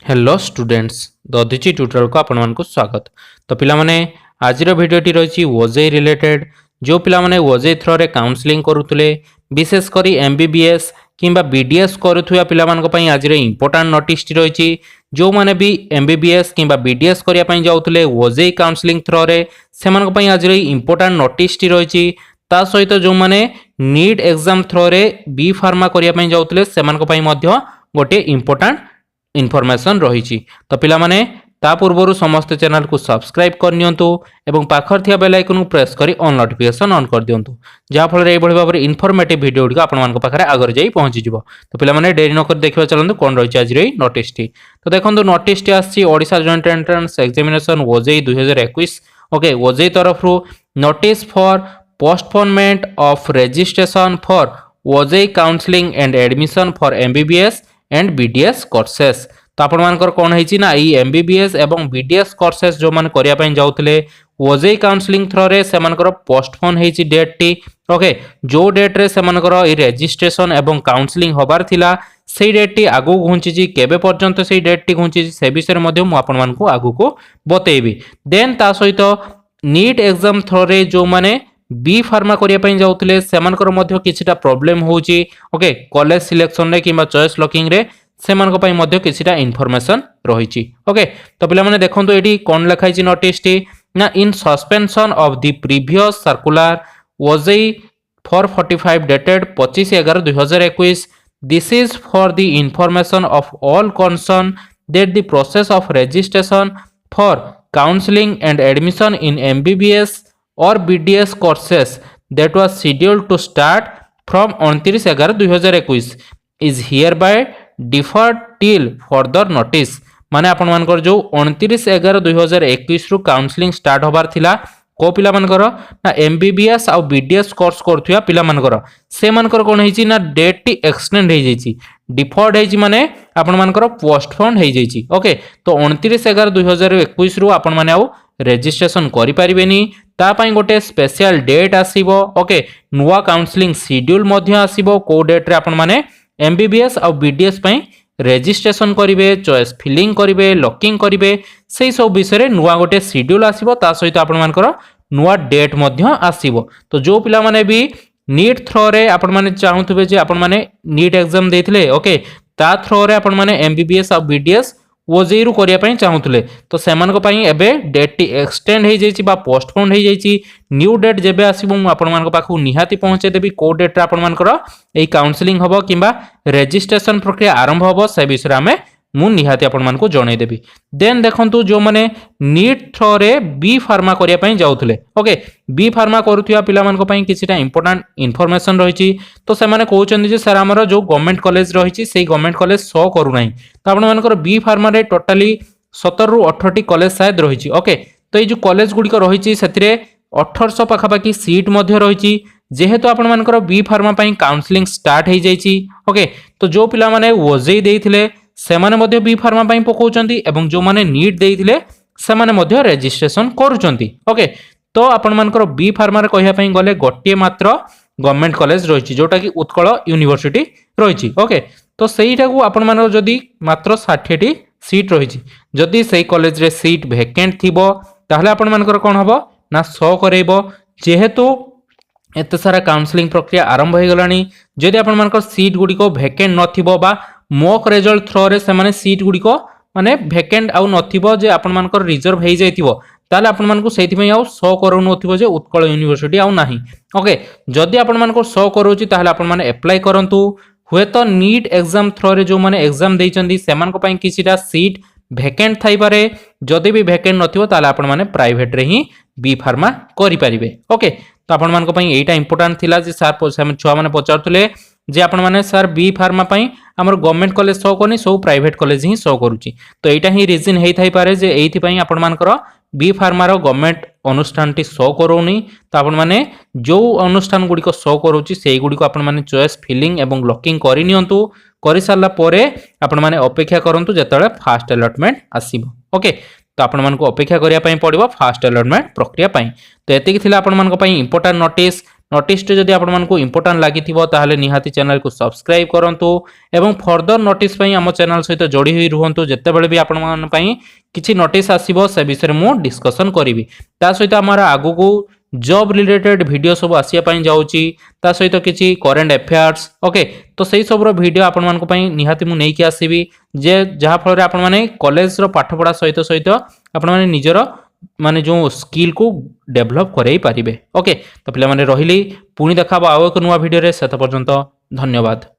Hello students Dadhichi tutorial को आपण मानक स्वागत। तो पिला माने आज भिडियोटी रही ओजेई रिलेटेड जो पिला माने ओजेई थ्रो रे काउंसलिंग करुतले विशेष करी एमबीबीएस किंबा बीडीएस करुथुया पिला मानक पई आज इंपोर्टेंट नोटिस टी रही जो माने भी एमबीबीएस किंबा बीडीएस करिया पई जाउतले ओजेई काउंसलिंग थ्रो रे सेमानक पई आज इंपोर्टेंट नोटिस टी रही ता सहित जो माने नीट एग्जाम थ्रो रे बी फार्मा करिया पई जाउतले सेमानक पई मध्य गोटे इंपोर्टेंट इनफॉरमेशन रही। तो पिला माने ता पूर्व समस्त चैनल को सब्सक्राइब करनियंतु एवं पाखर थिया बेल आइकन को प्रेस करी ऑन नोटिफिकेशन ऑन कर दियंतु जहाँ फल ये भाव में इनफॉर्मेटिव वीडियो गुड़िक आपण पाखे आगे जाई पहुंची जिवो। तो पिला माने देरी नकर देखिबा चलंतु कोन रही आज नोटिस टी। तो देखंतु नोटिस टी आसी Odisha joint entrance examination OJEE 2021 okay OJEE तरफ notice for postponement of registration for OJEE counselling and admission for MBBS and BDS courses. तो आपण मानकर कोन हेची ना ई एमबीबीएस एवं बीडीएस कोर्सेस जो मान करिया पई जाउतले ओजेई काउंसलिंग थ्रो रे से मानकर पोस्टपोन हेची डेट टी ओके जो डेट रे से मानकर ई रजिस्ट्रेशन एवं काउंसलिंग होबार थिला सेई डेट टी आगु घुंची केबे पर्यंत सेई डेट टी घुंची से विषय मध्ये मु आपण मानकु आगु को बतेबी। देन ता सहित नीट एग्जाम थ्रो रे जो माने बी फार्मा करिया पई जाउतले सेमानकर मध्य किछिटा प्रॉब्लम होउची ओके कॉलेज सिलेक्शन रे किबा चॉइस लॉकिंग रे सेमानक पई मध्य किछिटा इन्फॉर्मेशन रहिची ओके। तो पिला माने देखंतु एठी कोन लिखाइची नोटिस टी ना in suspension of the previous circular OJEE 445 dated 25/11/2021 this is for the information of all concern that the process of registration for counselling and admission in MBBS or BDS courses that was scheduled to start from 29/11/2021 is hereby deferred till further notice। माने आपण मानकर जो 29/11/2021 रु counselling start होबार थिला को पिला मानकर ना एमबीबीएस आ बीडीएस कोर्स करथुया पिला मानकर से मानकर कोन हेची ना डेट टी एक्सटेंड हे जेची डिफर्ड हेची माने आपण मानकर पोस्टपोन हे जेची ओके। तो 29/11/2021 रु आपण माने आउ रजिस्ट्रेशन करि परिबेनी ता पई गोटे स्पेशल डेट आसीबो ओके नुवा काउंसलिंग शेड्यूल मध्ये आसीबो को डेट रे आपण माने एमबीबीएस आ बीडीएस पई रजिस्ट्रेशन करिवे चॉइस फिलिंग करिवे लॉकिंग करिवे सेही सब विषय रे नुवा गोटे शेड्यूल आसीबो ता सहित आपण मानकर नुवा डेट मध्ये आसीबो। तो जो पिला माने भी नीट थ्रो रे आपण माने चाहुतबे जे आपण माने नीट एग्जाम देथिले ओके ता थ्रो रे आपण माने एमबीबीएस आ बीडीएस ओजेई रु करिया पई चाहुतले तो सेमानक पई एबे डेट टी एक्सटेंड हे जाईची बा पोस्टपोन हे जाईची न्यू डेट जेबे आसीबो मु आपण मानक पाखु निहाती पहुंचे देबी को डेट रे आपण मानकर एई काउंसलिंग हबो किबा रजिस्ट्रेशन प्रक्रिया आरंभ हबो से विषय में मु निहाती आपण मानकु जणाई देबी। देन देखंतु जो माने नीट थ्रो रे बी फार्मा करिया पई जाउथले ओके बी फार्मा करूथिया पिला मानक पई किछिटा इंपोर्टेंट इन्फॉर्मेशन रहिची। तो से माने कहउचंदी जे सर हमर जो गवर्नमेंट कॉलेज रहिची सेही गवर्नमेंट कॉलेज शो करू नाही तो आपण मानकर बी फार्मा रे टोटली 17 रु 18 टी कॉलेज शायद रहिची ओके। तो ए जो कॉलेज गुडी को रहिची सेतिरे 1800 पाखापाखी सीट मध्ये रहिची जेहेतु आपण मानकर बी फार्मा पई काउंसलिंग स्टार्ट हे जाईची ओके। तो जो पिला माने ओजेई देइथिले से माने मध्ये बी फार्मा पई पकोचंती एवं जो माने नीट देइथिले से माने मध्ये रजिस्ट्रेशन करूचंती ओके। तो आपण मानकर बी फार्मा रे कहिया पई गले गोटिए मात्र गवर्नमेंट कॉलेज रहिची जोटा कि उत्कल यूनिवर्सिटी रहिची ओके। तो सेईटा को आपण मानकर जदी मात्र 60 टी सीट रहिची जदी सेई कॉलेज रे सीट वैकेंट थिबो ताहले आपण मानकर कोन हबो ना शो करैबो जेहेतु एते सारा काउंसलिंग प्रक्रिया आरंभ हो गलानी जदि आपण मानकर सीट गुडी को वैकेंट नथिबो बा मॉक रिजल्ट थ्रो रे से माने सीट गुडी को माने वैकेंट आउ नथिबो जे आपण मानकर रिजर्व हे जाइतिबो ताले आपण मानकु सेति पई आउ शो करू नथिबो जे उत्कल यूनिवर्सिटी आउ नाही ओके। जदि आपण मानकर शो करूची ताले आपण माने अप्लाई करंतु हुए तो नीट एग्जाम थ्रो रे जो माने एग्जाम देइचंदी सेमान को पई किछिटा सीट वैकेंट थाई पारे जदि भी वैकेंट नथिबो ताले आपण माने प्राइवेट रे ही बी फार्मा करि परिबे ओके। तो आपण मान को पई एटा इंपोर्टेंट थिला जे सर छुआ माने पचारथुले जे आपण माने सर बी फार्मा पई हमर गवर्नमेंट कॉलेज शो कोनी सो प्राइवेट कॉलेज ही शो करूची तो एटा ही रीजन हेई थाई पारे जे एथि पई आपण मानकर बी फार्मा रो गवर्नमेंट अनुष्ठान टी शो करोनी तो आपण माने जो अनुष्ठान गुडी को शो करूची सेही गुडी को आपण माने चॉइस फिलिंग एवं लॉकिंग करि नियंतु करि सारला परे आपण माने अपेक्षा करंतु जेतळे फास्ट अलॉटमेंट आसीबो ओके। तो आपण मानको अपेक्षा करिया पई पड़िबो फास्ट अलॉटमेंट प्रक्रिया पई। तो एतिक थिला आपण मानको पई इंपोर्टेंट नोटिस नोटिस जदि आपको इंपोर्टां लगी ताहले निहाती चैनल को सब्सक्राइब करंतु एवं फर्दर नोटिस पई आम चैनल सहित जोड़ी हुई रुहंतु जेतेबेले भी आपण पई किछि नोटिस आसीबो से विषय मु डिस्कशन करिवि ता सहित हमारा आगु को जॉब रिलेटेड वीडियो सब आसिया पई जाउची ता सहित किछि करेंट अफेयर्स ओके तो सही सब वीडियो आपण मानको पई निहाती मु नेकी आसीबी जे जहा फल रे आपण माने कॉलेज रो पाठ पढ़ा सहित सहित आपण माने निजरो माने जो स्किल को डेवलप करई पारिबे ओके तो पिला माने रहिली पुनी देखाबो आउ एक नुवा वीडियो रे सेत पर्यंत धन्यवाद।